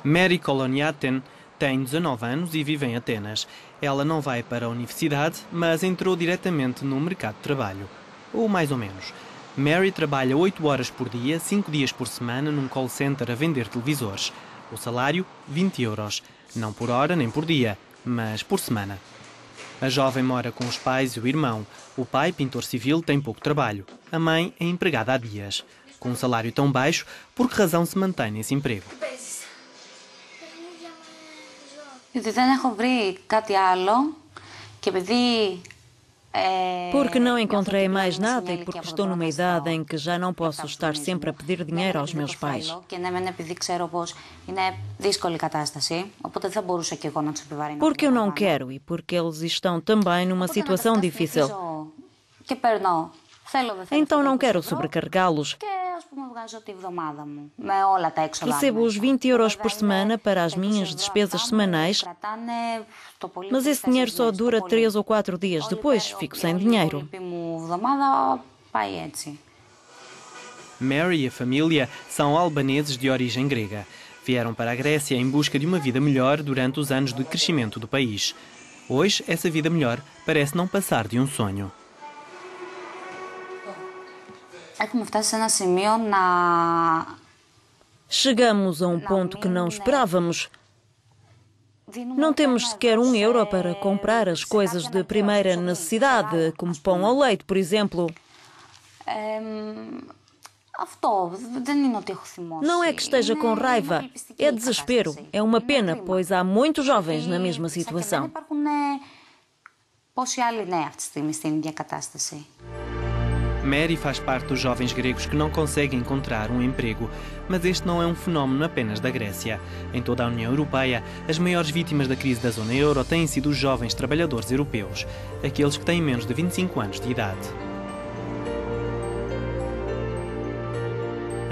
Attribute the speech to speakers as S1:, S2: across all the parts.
S1: Mary Koloniaten tem 19 anos e vive em Atenas. Ela não vai para a universidade, mas entrou diretamente no mercado de trabalho. Ou mais ou menos. Mary trabalha 8 horas por dia, 5 dias por semana, num call center a vender televisores. O salário, 20 euros. Não por hora nem por dia, mas por semana. A jovem mora com os pais e o irmão. O pai, pintor civil, tem pouco trabalho. A mãe é empregada há dias. Com um salário tão baixo, por que razão se mantém nesse emprego?
S2: Porque não encontrei mais nada e porque estou numa idade em que já não posso estar sempre a pedir dinheiro aos meus pais. Porque eu não quero e porque eles estão também numa situação difícil. Então não quero sobrecarregá-los. Recebo os 20 euros por semana para as minhas despesas semanais, mas esse dinheiro só dura 3 ou 4 dias. Depois fico sem dinheiro.
S1: Mary e a família são albaneses de origem grega. Vieram para a Grécia em busca de uma vida melhor durante os anos de crescimento do país. Hoje, essa vida melhor parece não passar de um sonho.
S2: Chegamos a um ponto que não esperávamos. Não temos sequer 1 euro para comprar as coisas de primeira necessidade, como pão ou leite, por exemplo. Não é que esteja com raiva, é desespero. É uma pena, pois há muitos jovens na mesma situação.
S1: Mary faz parte dos jovens gregos que não conseguem encontrar um emprego, mas este não é um fenómeno apenas da Grécia. Em toda a União Europeia, as maiores vítimas da crise da zona euro têm sido os jovens trabalhadores europeus, aqueles que têm menos de 25 anos de idade.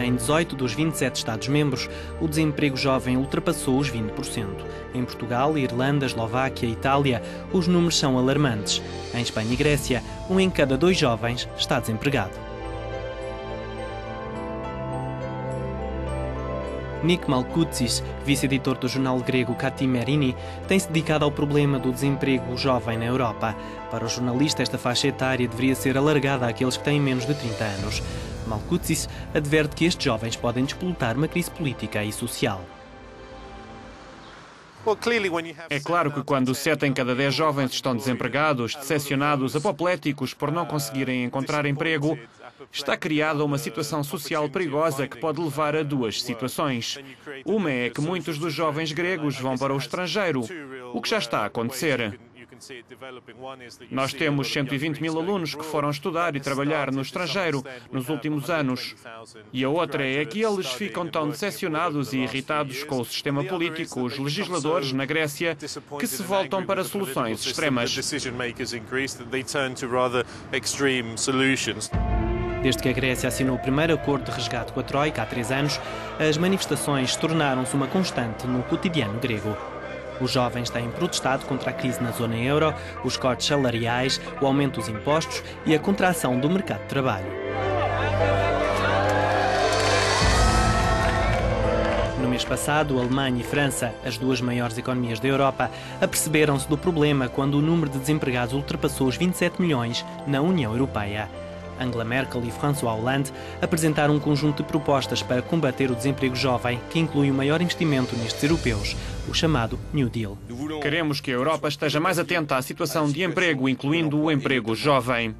S1: Em 18 dos 27 Estados-membros, o desemprego jovem ultrapassou os 20%. Em Portugal, Irlanda, Eslováquia e Itália, os números são alarmantes. Em Espanha e Grécia, 1 em cada 2 jovens está desempregado. Nick Malkoutsis, vice-editor do jornal grego Kathimerini, tem-se dedicado ao problema do desemprego jovem na Europa. Para o jornalista, esta faixa etária deveria ser alargada àqueles que têm menos de 30 anos. Malkoutsis adverte que estes jovens podem despoltar uma crise política e social.
S3: É claro que quando 7 em cada 10 jovens estão desempregados, decepcionados, apopléticos por não conseguirem encontrar emprego, está criada uma situação social perigosa que pode levar a 2 situações. Uma é que muitos dos jovens gregos vão para o estrangeiro, o que já está a acontecer. Nós temos 120 mil alunos que foram estudar e trabalhar no estrangeiro nos últimos anos. E a outra é que eles ficam tão decepcionados e irritados com o sistema político, os legisladores na Grécia, que se voltam para soluções extremas.
S1: Desde que a Grécia assinou o primeiro acordo de resgate com a Troika há 3 anos, as manifestações tornaram-se uma constante no cotidiano grego. Os jovens têm protestado contra a crise na zona euro, os cortes salariais, o aumento dos impostos e a contração do mercado de trabalho. No mês passado, Alemanha e França, as 2 maiores economias da Europa, aperceberam-se do problema quando o número de desempregados ultrapassou os 27 milhões na União Europeia. Angela Merkel e François Hollande apresentaram um conjunto de propostas para combater o desemprego jovem, que inclui o maior investimento nestes europeus, o chamado New Deal.
S3: Queremos que a Europa esteja mais atenta à situação de emprego, incluindo o emprego jovem.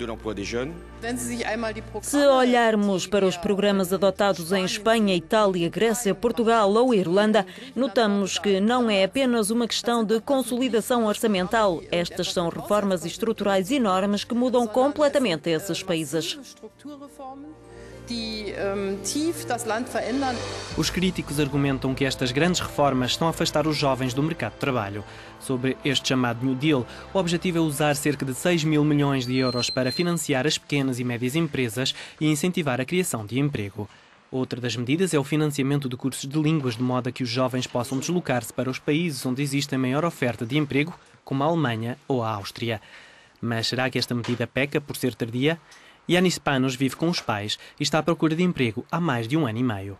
S2: Se olharmos para os programas adotados em Espanha, Itália, Grécia, Portugal ou Irlanda, notamos que não é apenas uma questão de consolidação orçamental. Estas são reformas estruturais enormes que mudam completamente esses países.
S1: Os críticos argumentam que estas grandes reformas estão a afastar os jovens do mercado de trabalho. Sobre este chamado New Deal, o objetivo é usar cerca de 6 mil milhões de euros para financiar as pequenas e médias empresas e incentivar a criação de emprego. Outra das medidas é o financiamento de cursos de línguas, de modo a que os jovens possam deslocar-se para os países onde existe a maior oferta de emprego, como a Alemanha ou a Áustria. Mas será que esta medida peca por ser tardia? Yanis Panos vive com os pais e está à procura de emprego há mais de 1 ano e meio.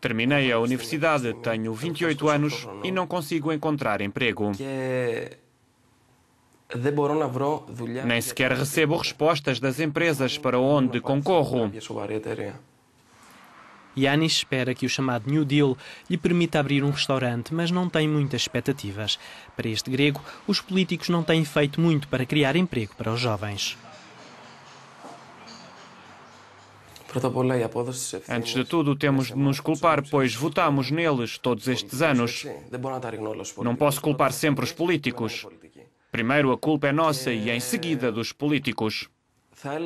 S3: Terminei a universidade, tenho 28 anos e não consigo encontrar emprego. Nem sequer recebo respostas das empresas para onde concorro.
S1: Yanis espera que o chamado New Deal lhe permita abrir um restaurante, mas não tem muitas expectativas. Para este grego, os políticos não têm feito muito para criar emprego para os jovens.
S3: Antes de tudo, temos de nos culpar, pois votamos neles todos estes anos. Não posso culpar sempre os políticos. Primeiro a culpa é nossa e em seguida dos políticos.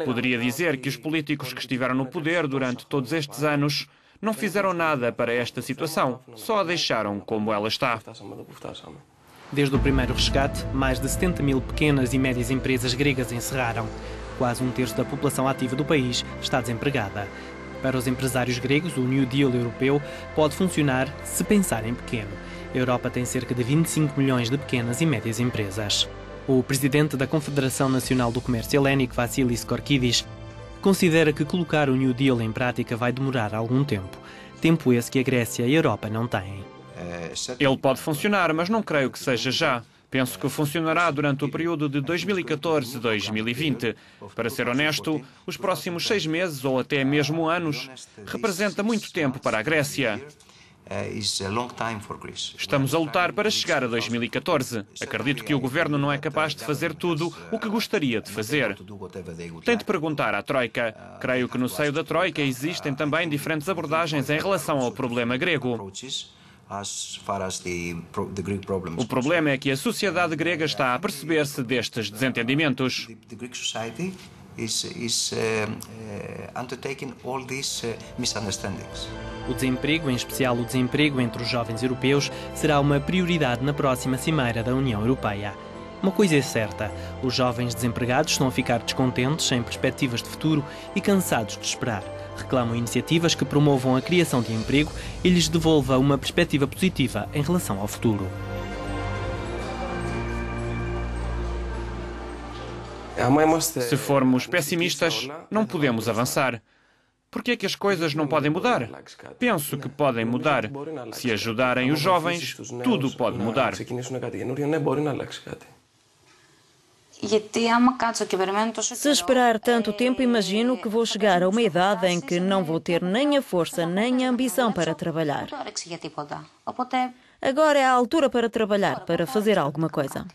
S3: Poderia dizer que os políticos que estiveram no poder durante todos estes anos não fizeram nada para esta situação, só a deixaram como ela está.
S1: Desde o primeiro resgate, mais de 70 mil pequenas e médias empresas gregas encerraram. Quase um terço da população ativa do país está desempregada. Para os empresários gregos, o New Deal europeu pode funcionar se pensarem pequeno. A Europa tem cerca de 25 milhões de pequenas e médias empresas. O presidente da Confederação Nacional do Comércio Helénico, Vassilis Korkidis, considera que colocar o New Deal em prática vai demorar algum tempo. Tempo esse que a Grécia e a Europa não têm.
S3: Ele pode funcionar, mas não creio que seja já. Penso que funcionará durante o período de 2014-2020. Para ser honesto, os próximos 6 meses ou até mesmo anos representa muito tempo para a Grécia. Estamos a lutar para chegar a 2014. Acredito que o governo não é capaz de fazer tudo o que gostaria de fazer. Tem de perguntar à Troika. Creio que no seio da Troika existem também diferentes abordagens em relação ao problema grego. O problema é que a sociedade grega está a perceber-se destes desentendimentos.
S1: O desemprego, em especial o desemprego entre os jovens europeus, será uma prioridade na próxima Cimeira da União Europeia. Uma coisa é certa, os jovens desempregados estão a ficar descontentes, sem perspectivas de futuro e cansados de esperar. Reclamam iniciativas que promovam a criação de emprego e lhes devolva uma perspectiva positiva em relação ao futuro.
S3: Se formos pessimistas, não podemos avançar. Por que é que as coisas não podem mudar? Penso que podem mudar. Se ajudarem os jovens, tudo pode mudar.
S2: Se esperar tanto tempo, imagino que vou chegar a uma idade em que não vou ter nem a força nem a ambição para trabalhar. Agora é a altura para trabalhar, para fazer alguma coisa.